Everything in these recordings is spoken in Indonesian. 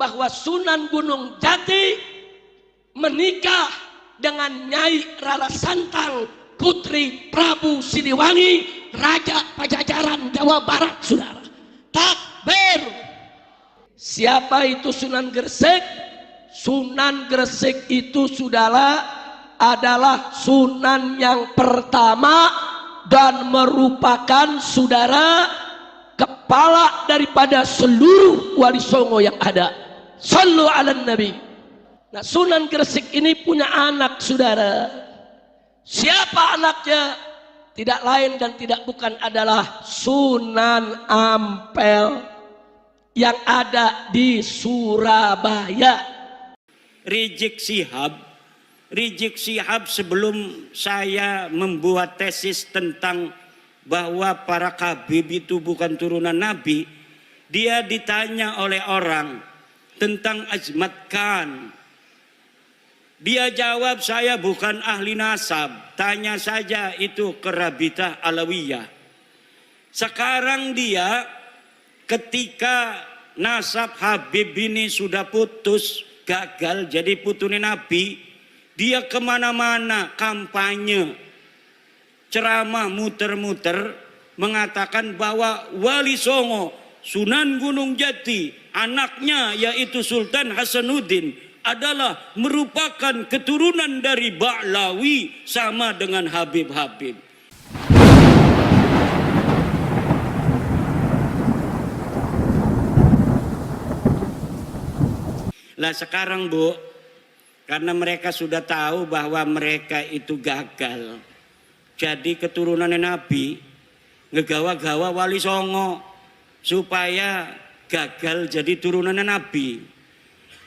bahwa Sunan Gunung Jati menikah dengan Nyai Rara Santang, putri Prabu Siliwangi, Raja Pajajaran Jawa Barat, saudara. Takbir. Siapa itu Sunan Gresik? Sunan Gresik itu, saudara, adalah sunan yang pertama dan merupakan, saudara, kepala daripada seluruh wali songo yang ada. Sallu ala Nabi. Nah, Sunan Gresik ini punya anak, saudara. Siapa anaknya? Tidak lain dan tidak bukan adalah Sunan Ampel yang ada di Surabaya. Rizik Syihab sebelum saya membuat tesis tentang bahwa para Khabib itu bukan turunan Nabi, dia ditanya oleh orang tentang Azmat Khan. Dia jawab, saya bukan ahli nasab, tanya saja itu ke Rabitah Alawiyah. Sekarang dia ketika nasab Habib ini sudah putus, gagal jadi putune Nabi, dia kemana-mana kampanye, ceramah muter-muter mengatakan bahwa Wali Songo Sunan Gunung Jati, anaknya yaitu Sultan Hasanuddin, adalah merupakan keturunan dari Ba'lawi sama dengan Habib-Habib. Lah sekarang, Bu, karena mereka sudah tahu bahwa mereka itu gagal jadi keturunannya Nabi, ngegawa-gawa Wali Songo supaya gagal jadi turunannya Nabi.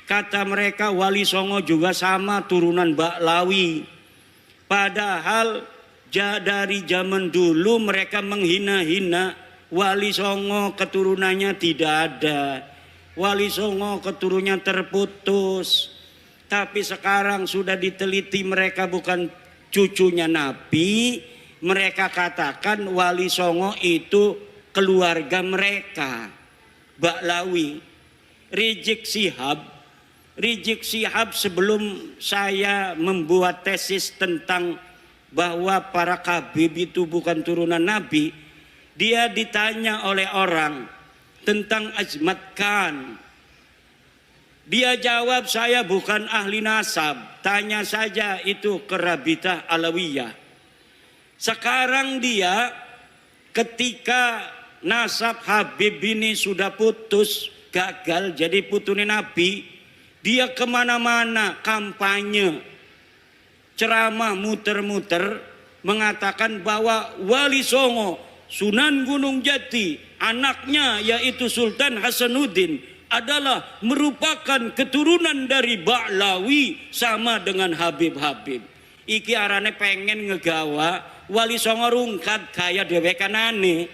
Kata mereka Wali Songo juga sama turunan Ba'lawi. Padahal dari zaman dulu mereka menghina-hina Wali Songo, keturunannya tidak ada. Wali Songo keturunannya terputus. Tapi sekarang sudah diteliti mereka bukan cucunya Nabi. Mereka katakan Wali Songo itu keluarga mereka, Ba'lawi. Rizik Syihab sebelum saya membuat tesis tentang bahwa para Khabib itu bukan turunan Nabi, dia ditanya oleh orang tentang Azmat Khan. Dia jawab, saya bukan ahli nasab, tanya saja itu ke Rabitah Alawiyah. Sekarang dia ketika nasab Habib ini sudah putus, gagal jadi putune Nabi, dia kemana-mana kampanye, ceramah muter-muter mengatakan bahwa Wali Songo Sunan Gunung Jati, anaknya yaitu Sultan Hasanuddin, adalah merupakan keturunan dari Ba'lawi sama dengan Habib-Habib. Iki arane pengen ngegawa Wali Songo rungkat kaya dewekanane.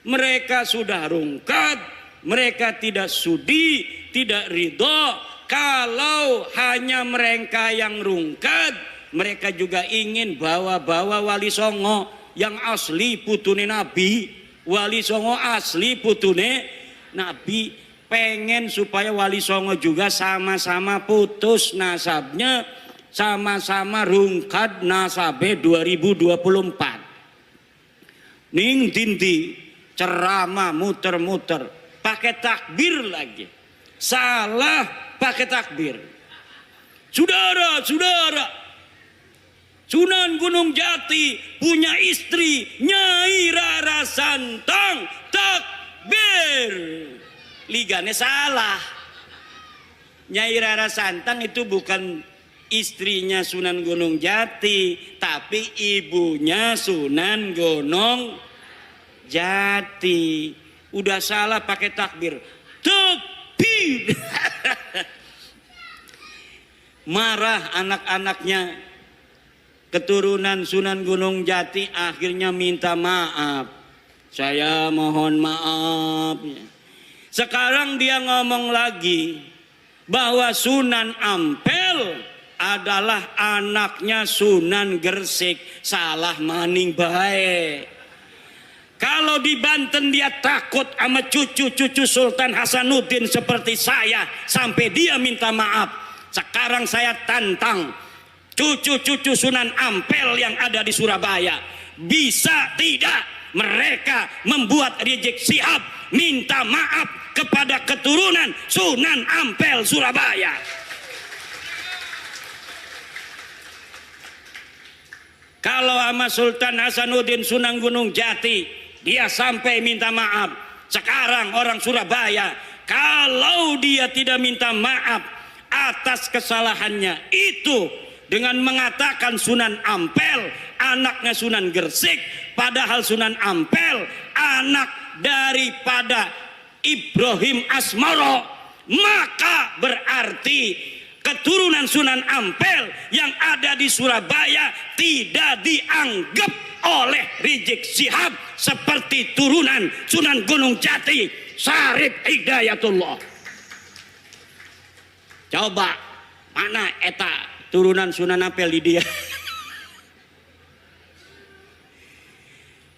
Mereka sudah rungkat, mereka tidak sudi, tidak ridho. Kalau hanya mereka yang rungkat, mereka juga ingin bawa-bawa Wali Songo yang asli putune Nabi. Wali Songo asli putune Nabi. Pengen supaya Wali Songo juga sama-sama putus nasabnya, sama-sama rungkat nasabe 2024. Ning dindi ceramah muter-muter pakai takbir lagi. Salah pakai takbir. Saudara-saudara, Sunan Gunung Jati punya istri Nyai Rara Santang. Takbir. Ligane salah. Nyai Rara Santang itu bukan istrinya Sunan Gunung Jati, tapi ibunya Sunan Gunung Jati. Udah salah pakai takbir. Takbir. Marah anak-anaknya keturunan Sunan Gunung Jati, akhirnya minta maaf. Saya mohon maaf. Sekarang dia ngomong lagi bahwa Sunan Ampel adalah anaknya Sunan Gresik. Salah maning bae. Kalau di Banten dia takut sama cucu-cucu Sultan Hasanuddin seperti saya sampai dia minta maaf. Sekarang saya tantang cucu-cucu Sunan Ampel yang ada di Surabaya, bisa tidak mereka membuat Rizik Syihab minta maaf kepada keturunan Sunan Ampel Surabaya? Kalau sama Sultan Hasanuddin Sunan Gunung Jati dia sampai minta maaf, sekarang orang Surabaya kalau dia tidak minta maaf atas kesalahannya itu dengan mengatakan Sunan Ampel anaknya Sunan Gresik, padahal Sunan Ampel anak daripada Ibrahim Asmoro, maka berarti keturunan Sunan Ampel yang ada di Surabaya tidak dianggap oleh Rizik Syihab seperti turunan Sunan Gunung Jati Syarif Hidayatullah. Coba mana eta turunan Sunan Ampel di dia?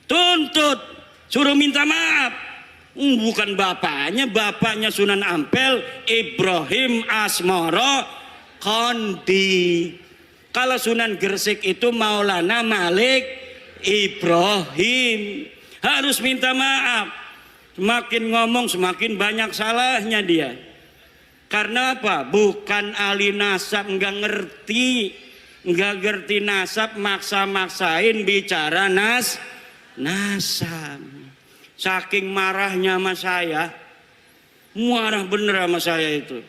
Tuntut, suruh minta maaf. Bukan bapaknya Sunan Ampel Ibrahim Asmoro Kondi. Kalau Sunan Gresik itu Maulana Malik Ibrahim, harus minta maaf. Semakin ngomong semakin banyak salahnya dia. Karena apa? Bukan ahli nasab, nggak ngerti nasab, maksa-maksain bicara nasab. Saking marahnya sama saya, marah bener sama saya itu.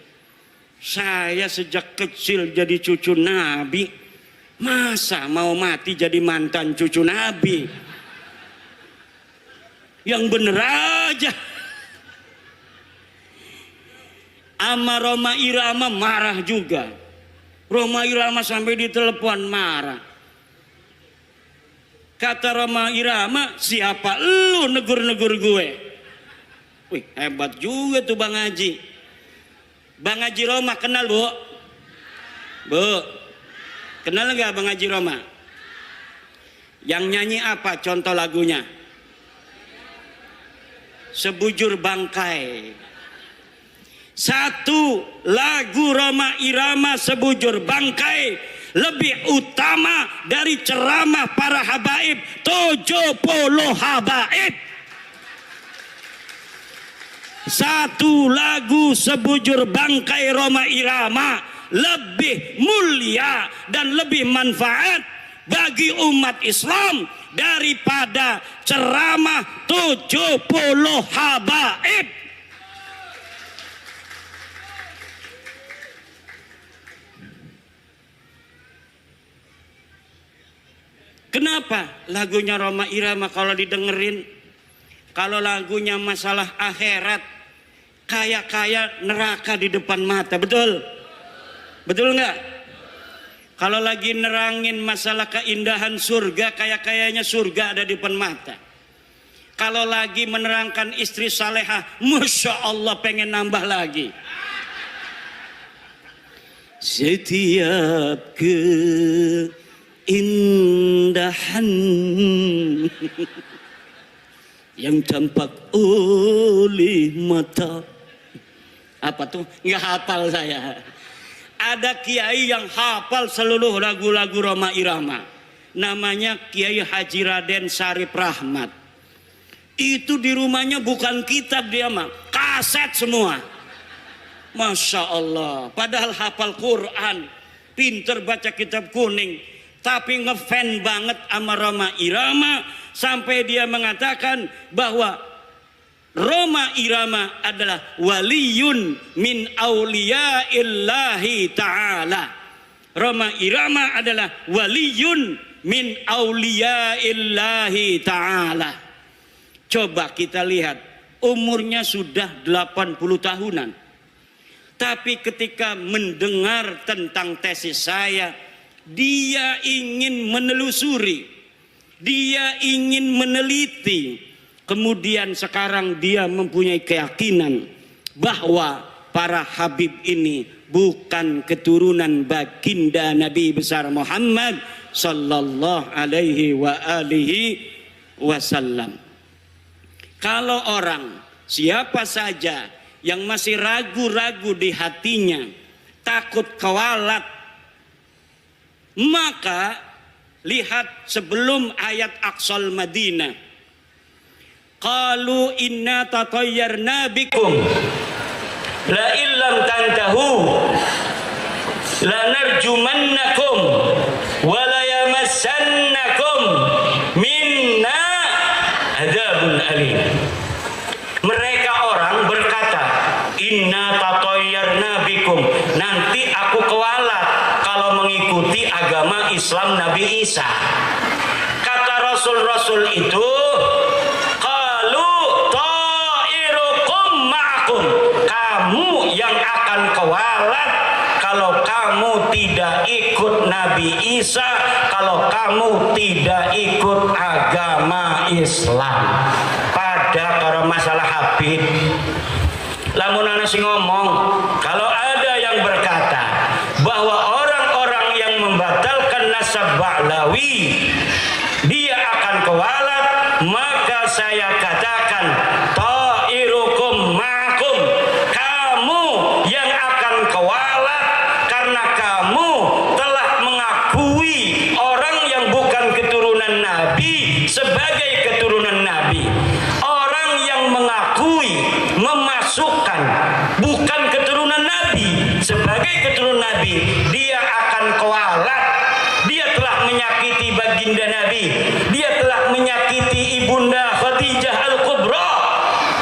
Saya sejak kecil jadi cucu Nabi, masa mau mati jadi mantan cucu Nabi? Yang bener aja. Ama Roma Irama marah juga. Roma Irama sampai ditelepon marah. Kata Roma Irama, siapa lu negur-negur gue? Wih, hebat juga tuh Bang Haji. Bang Haji Roma kenal, Bu? Bu, kenal nggak Bang Haji Roma? Yang nyanyi apa contoh lagunya? Sebujur Bangkai. Satu lagu Roma Irama Sebujur Bangkai lebih utama dari ceramah para habaib 70 habaib. Satu lagu Sebujur Bangkai Roma Irama lebih mulia dan lebih manfaat bagi umat Islam daripada ceramah 70 habaib. Kenapa lagunya Roma Irama kalau didengerin, kalau lagunya masalah akhirat, kayak neraka di depan mata, betul? Betul nggak? Kalau lagi nerangin masalah keindahan surga, kayaknya surga ada di depan mata. Kalau lagi menerangkan istri salehah, Masya Allah pengen nambah lagi. Setiap keindahan yang tampak oleh mata. Apa tuh? Nggak hafal saya. Ada kiai yang hafal seluruh lagu-lagu Roma Irama. Namanya Kiai Haji Raden Syarif Rahmat. Itu di rumahnya bukan kitab dia mah, kaset semua. Masya Allah. Padahal hafal Quran, pinter baca kitab kuning, tapi ngefan banget sama Roma Irama sampai dia mengatakan bahwa Roma Irama adalah waliyun min auliyaillahi ta'ala. Roma Irama adalah waliyun min auliyaillahi ta'ala. Coba kita lihat, umurnya sudah 80 tahunan. Tapi ketika mendengar tentang tesis saya, dia ingin menelusuri, dia ingin meneliti. Kemudian sekarang dia mempunyai keyakinan bahwa para habib ini bukan keturunan baginda Nabi besar Muhammad sallallahu alaihi wa alihi wasallam. Kalau orang siapa saja yang masih ragu-ragu di hatinya, takut kewalat, maka lihat sebelum ayat Aqsal Madinah. Qalu inna tatayyarna bikum la illam tantahu lanarjumannakum wa la yamassannakum minna adzabun alim. Mereka orang berkata, inna tatayyarna bikum, nanti aku kewalat kalau mengikuti agama Islam Nabi Isa. Kata Rasul-Rasul itu, qalu ta'irukum ma'akum, kamu yang akan kewalat kalau kamu tidak ikut Nabi Isa, kalau kamu tidak ikut agama Islam. Pada kalau masalah habib, lamun ana sing ngomong, kalau ada yang berkata bahwa orang-orang yang membatalkan nasab Ba'lawi dia akan kewalat, maka saya katakan ta'irukum ma'akum, kamu yang akan kewalat karena kamu telah mengakui orang yang bukan keturunan Nabi sebagai keturunan Nabi. Orang yang mengakui, memasukkan bukan keturunan Nabi sebagai keturunan Nabi, dia akan kewalat. Dia telah menyakiti baginda Nabi, dia telah menyakiti ibunda Khadijah Al-Kubra,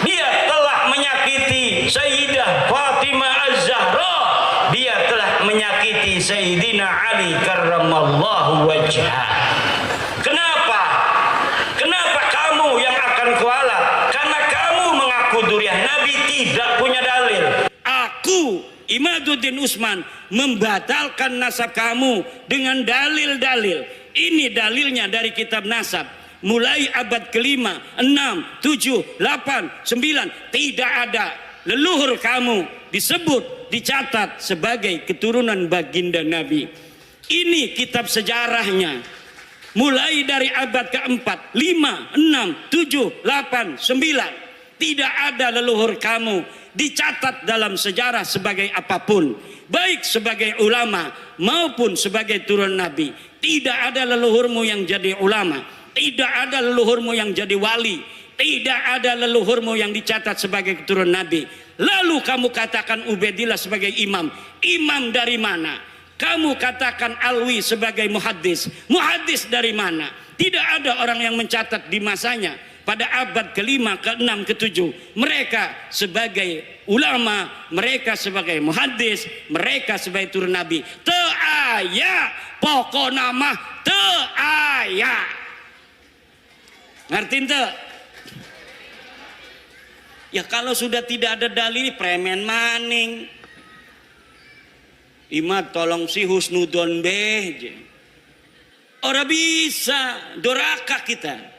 dia telah menyakiti Sayyidah Fatimah Az-Zahra, dia telah menyakiti Sayyidina Ali karramallahu wajhah. Kenapa? Kenapa kamu yang akan kualat? Karena kamu mengaku duriah Nabi, tidak punya dalil. Aku Imaduddin Usman membatalkan nasab kamu dengan dalil-dalil. Ini dalilnya dari kitab nasab. Mulai abad kelima, 6, 7, 8, 9. Tidak ada leluhur kamu disebut, dicatat sebagai keturunan baginda Nabi. Ini kitab sejarahnya. Mulai dari abad keempat, 5, 6, 7, 8, 9. Tidak ada leluhur kamu dicatat dalam sejarah sebagai apapun, baik sebagai ulama maupun sebagai turun Nabi. Tidak ada leluhurmu yang jadi ulama, tidak ada leluhurmu yang jadi wali, tidak ada leluhurmu yang dicatat sebagai keturunan Nabi. Lalu kamu katakan Ubaidillah sebagai imam. Imam dari mana? Kamu katakan Alwi sebagai muhaddis. Muhaddis dari mana? Tidak ada orang yang mencatat di masanya pada abad kelima, keenam, ketujuh. Mereka sebagai ulama, mereka sebagai muhaddis, mereka sebagai turun Nabi. Teu aya pokok nama, teu aya. Ngerti teu? Ya kalau sudah tidak ada dalil, premen maning. Imad tolong si husnudon beh. Ora bisa, doraka kita.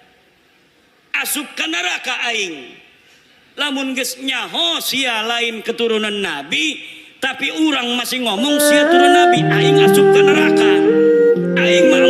Asup ka neraka aing. Lamun geus nyaho sia lain keturunan Nabi, tapi orang masih ngomong sia turun Nabi, aing asup ka neraka. Aing mah